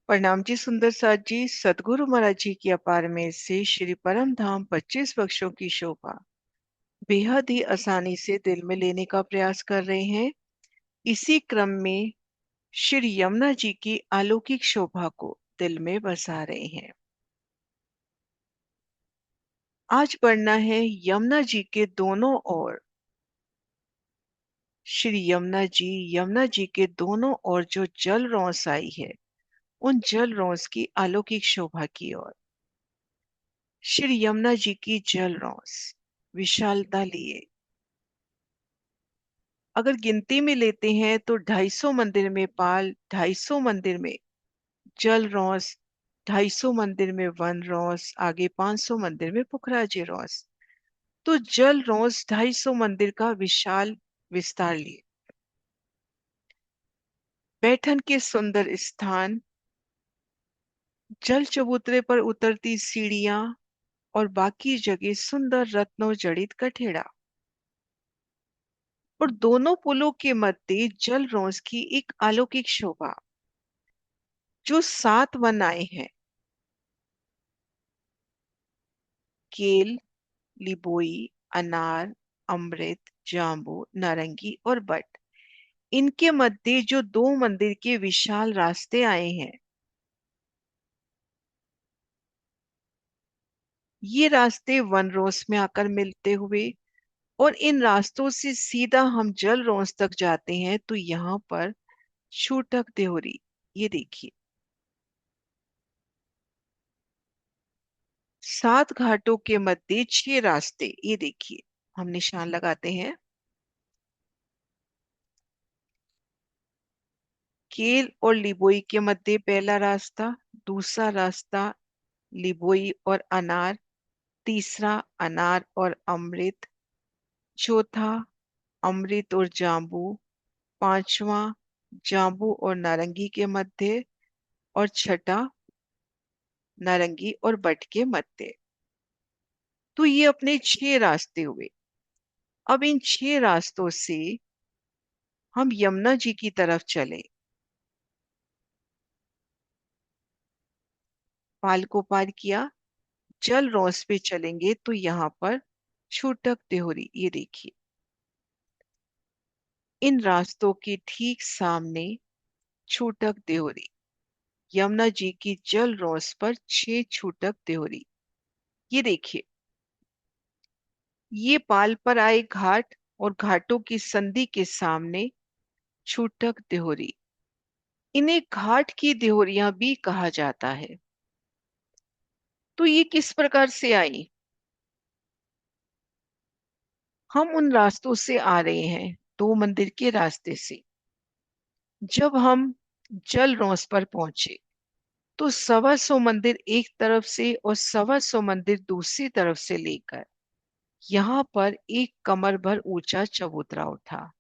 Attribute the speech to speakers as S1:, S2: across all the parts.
S1: प्रणाम जी सुंदर साथ जी। सदगुरु महाराज जी की अपार में से श्री परम धाम 25 वर्षों की शोभा बेहद ही आसानी से दिल में लेने का प्रयास कर रहे हैं। इसी क्रम में श्री यमुना जी की अलौकिक शोभा को दिल में बसा रहे हैं। आज पढ़ना है यमुना जी के दोनों ओर। श्री यमुना जी के दोनों ओर जो जल रौंस आई है, उन जल रौंस की अलौकिक शोभा की ओर। श्री यमुना जी की जल रौंस विशालता लिए अगर गिनती में लेते हैं तो 250 मंदिर में पाल, 250 मंदिर में जल रौंस, 250 मंदिर में वन रौंस, आगे 500 मंदिर में पुखराजे रौंस। तो जल रौंस 250 मंदिर का विशाल विस्तार लिए। बैठन के सुंदर स्थान, जल चबूतरे पर उतरती सीढ़ियां और बाकी जगह सुंदर रत्नों जड़ित कठेड़ा। और दोनों पुलों के मध्य जल रौंस की एक अलौकिक शोभा, जो 7 वन आए हैं, केल, लिबोई, अनार, अमृत, जाम्बू, नारंगी और बट। इनके मध्य जो 2 मंदिर के विशाल रास्ते आए हैं, ये रास्ते वन रोस में आकर मिलते हुए और इन रास्तों से सीधा हम जल रोस तक जाते हैं। तो यहाँ पर छूटक देहरी, ये देखिए, 7 घाटों के मध्य 6 रास्ते, ये देखिए, हम निशान लगाते हैं। केल और लिबोई के मध्य पहला रास्ता, दूसरा रास्ता लिबोई और अनार, तीसरा अनार और अमृत, चौथा अमृत और जाम्बू, पांचवा जाम्बू और नारंगी के मध्य, और छठा नारंगी और बट के मध्य। तो ये अपने 6 रास्ते हुए। अब इन 6 रास्तों से हम यमुना जी की तरफ चले। पाल को पार किया, जल रौस पे चलेंगे तो यहाँ पर छूटक देहरी, ये देखिए, इन रास्तों के ठीक सामने छूटक देहरी, यमुना जी की जल रौस पर 6 छूटक देहरी, ये देखिए। ये पाल पर आए घाट और घाटों की संधि के सामने छूटक देहरी। इन्हें घाट की देहरियां भी कहा जाता है। तो ये किस प्रकार से आई? हम उन रास्तों से आ रहे हैं, 2 मंदिर के रास्ते से। जब हम जल रौस पर पहुंचे तो 125 मंदिर एक तरफ से और 125 मंदिर दूसरी तरफ से लेकर यहाँ पर एक कमर भर ऊंचा चबूतरा उठा।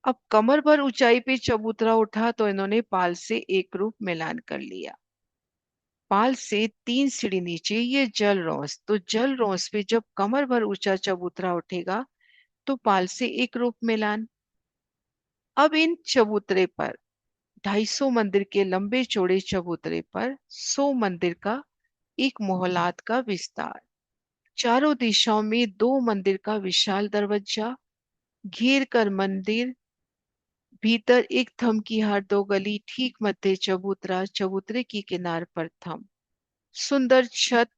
S1: अब कमर भर ऊंचाई पे चबूतरा उठा तो इन्होंने पाल से एक रूप मिलान कर लिया। पाल से 3 सीढ़ी नीचे ये जल रौस, तो जल रौस पे जब कमर भर ऊंचा चबूतरा उठेगा तो पाल से एक रूप मिलान। अब इन चबूतरे पर 250 मंदिर के लंबे चौड़े चबूतरे पर 100 मंदिर का एक मोहलात का विस्तार, चारों दिशाओं में 2 मंदिर का विशाल दरवाजा, घेर कर मंदिर, भीतर एक थम की हार 2 गली, ठीक मध्य चबूतरा, चबूतरे की किनार पर थम, सुंदर छत,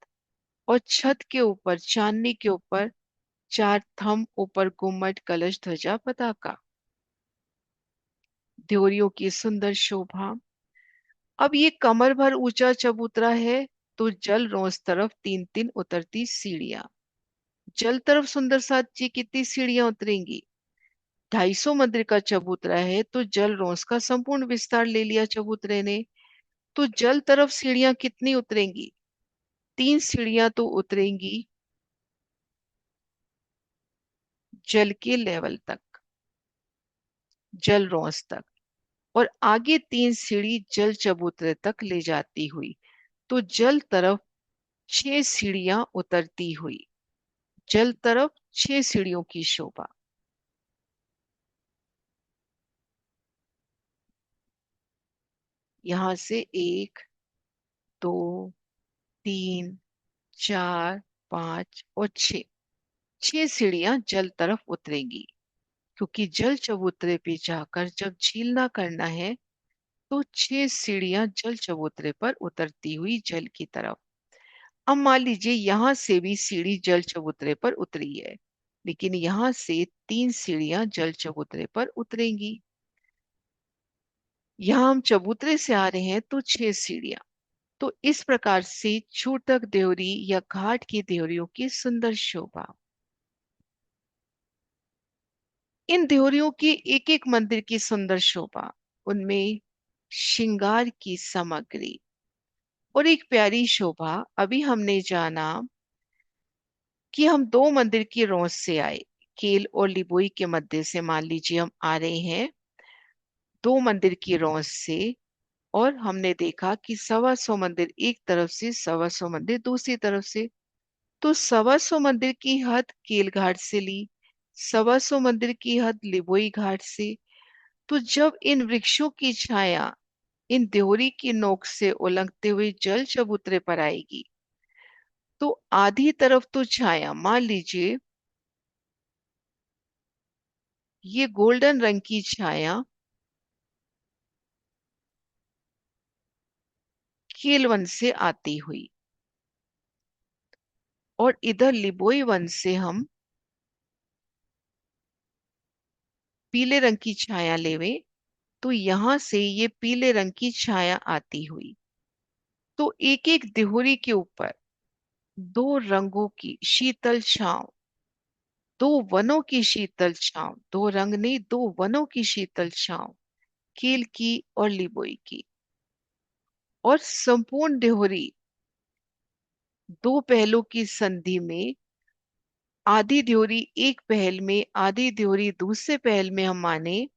S1: और छत के ऊपर चांदनी के ऊपर 4 थम, ऊपर गुम्मट, कलश, ध्वजा, पताका, देवरियों की सुंदर शोभा। अब ये कमर भर ऊंचा चबूतरा है, तो जल रोज तरफ 3-3 उतरती सीढ़ियां। जल तरफ सुंदर साथ जी कितनी सीढ़ियां उतरेंगी? 250 मंदिर का चबूतरा है तो जल रोस का संपूर्ण विस्तार ले लिया चबूतरे ने। तो जल तरफ सीढ़ियां कितनी उतरेंगी? 3 सीढ़ियां तो उतरेंगी जल के लेवल तक, जल रोस तक, और आगे 3 सीढ़ी जल चबूतरे तक ले जाती हुई। तो जल तरफ 6 सीढ़ियां उतरती हुई, जल तरफ 6 सीढ़ियों की शोभा। यहां से 1 दो, तीन, चार, पांच और छह। छह सीढ़ियां जल तरफ उतरेंगी, क्योंकि जल चबूतरे पे जाकर जब झील ना करना है, तो छह सीढ़ियां जल चबूतरे पर उतरती हुई जल की तरफ। अब मान लीजिए यहां से भी सीढ़ी जल चबूतरे पर उतरी है, लेकिन यहां से तीन सीढ़ियां जल चबूतरे पर उतरेंगी। यहां हम चबूतरे से आ रहे हैं तो छह सीढ़ियां। तो इस प्रकार से छूतक देवरी या घाट की देवरियों की सुंदर शोभा। इन देवरियों की एक एक मंदिर की सुंदर शोभा, उनमें श्रृंगार की सामग्री और एक प्यारी शोभा। अभी हमने जाना कि हम दो मंदिर की रौस से आए, केल और लिबोई के मध्य से। मान लीजिए हम आ रहे हैं दो मंदिर की रौस से, और हमने देखा कि 125 मंदिर एक तरफ से, 125 मंदिर दूसरी तरफ से। तो 125 मंदिर की हद केल घाट से ली, 125 मंदिर की हद लिबोई घाट से। तो जब इन वृक्षों की छाया इन देवरी की नोक से उलंघते हुए जल चबूतरे पर आएगी, तो आधी तरफ तो छाया, मान लीजिए ये गोल्डन रंग की छाया केल वन से आती हुई, और इधर लिबोई वन से हम पीले रंग की छाया लेवे, तो यहां से ये पीले रंग की छाया आती हुई। तो एक एक देहुरी के ऊपर दो रंगों की शीतल छांव, दो वनों की शीतल छांव, दो रंग नहीं, दो वनों की शीतल छांव, कील की और लिबोई की। और संपूर्ण देहुरी दो पहलों की संधि में, आधी देहुरी एक पहल में, आधी देहुरी दूसरे पहल में हम माने,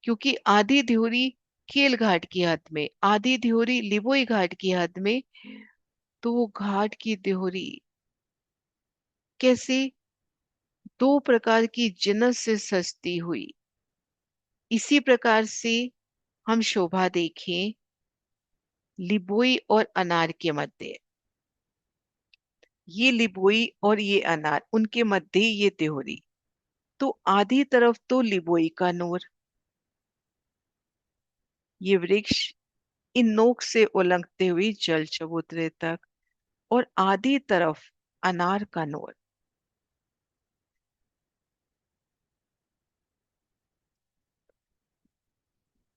S1: क्योंकि आधी देहुरी केल घाट की हद में, आधी देहुरी लिबोई घाट की हद में। तो वो घाट की देहुरी कैसे दो प्रकार की जिनस से सजती हुई। इसी प्रकार से हम शोभा देखें लिबोई और अनार के मध्य। ये लिबोई और ये अनार, उनके मध्य ये देहुरी। तो आधी तरफ तो लिबोई का नूर, ये वृक्ष इन नोक से उलंघते हुए जल चबूतरे तक, और आधी तरफ अनार का नूर।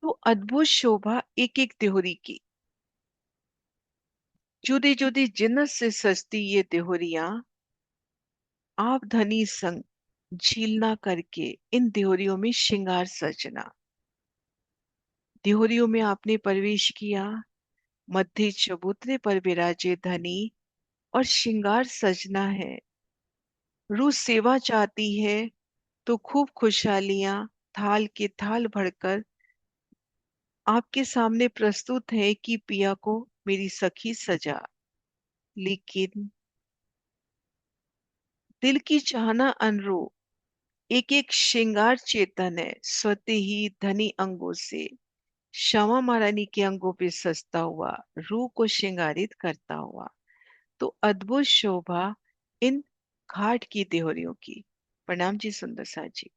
S1: तो अद्भुत शोभा एक एक देहुरी की, जुदी जुदी जिन्नत से सजती ये देहुरियां आप धनी संग झीलना करके इन देहुरियों में श्रृंगार सजना। देहुरियों में आपने प्रवेश किया, मध्य चबूतरे पर विराजे धनी, और श्रृंगार सजना है। रूह सेवा चाहती है तो खूब खुशहालियां थाल के थाल भरकर आपके सामने प्रस्तुत है कि पिया को मेरी सखी सजा। लेकिन दिल की चाहना अनुरूप एक एक श्रृंगार चेतन है, स्वतः ही धनी अंगों से श्यामा महारानी के अंगों पे सजता हुआ, रूह को श्रृंगारित करता हुआ। तो अद्भुत शोभा इन घाट की देहरियों की। प्रणाम जी सुंदर सा जी।